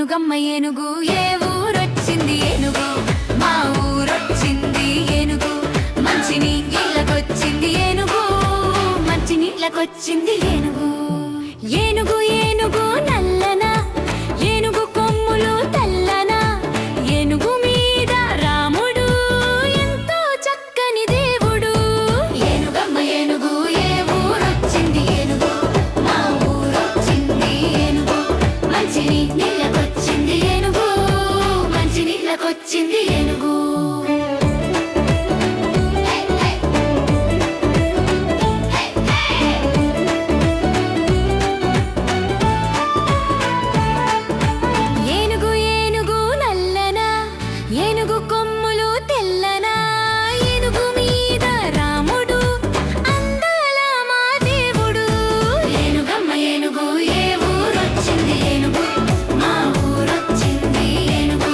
ఏనుగమ్మ ఏనుగు ఏ ఊరొచ్చింది ఏనుగు మా ఊరొచ్చింది ఏనుగు మంచినీళ్ళకొచ్చింది ఏనుగు మంచినీళ్ళకొచ్చింది ఏనుగు ఏనుగు ఏనుగు నల్లనా ఏనుగు కొమ్ములు తెల్లనా ఏనుగు మీద రాముడు ఎంతో చక్కని దేవుడు ఏనుగమ్మ ఏనుగు ఏ ఊరొచ్చింది ఏనుగు మా ఊరొచ్చింది ఏనుగు మంచినీళ్ళకొచ్చింది ఏనుగు మంచినీళ్ళకొచ్చింది ఏనుగు ఏనుగు కొమ్ములు తెల్లనా ఏనుగు మీద రాముడు అందాల మా దేవుడు ఏనుగమ్మ ఏనుగు ఏ ఊరొచ్చింది ఏనుగు మా ఊరొచ్చింది ఏనుగు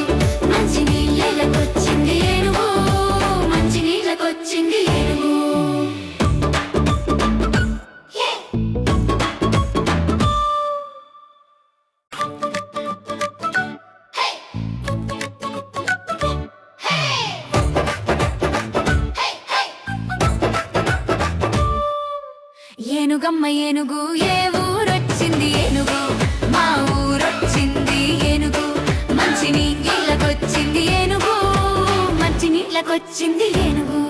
మంచినీళ్ళకొచ్చింది ఏనుగు మంచినీళ్ళకొచ్చింది ఏనుగు ఏనుగమ్మ ఏనుగు ఏ ఊరొచ్చింది ఏనుగు మా ఊరొచ్చింది ఏనుగు మంచినీళ్ళకొచ్చింది ఏనుగు మంచినీళ్ళకొచ్చింది ఏనుగు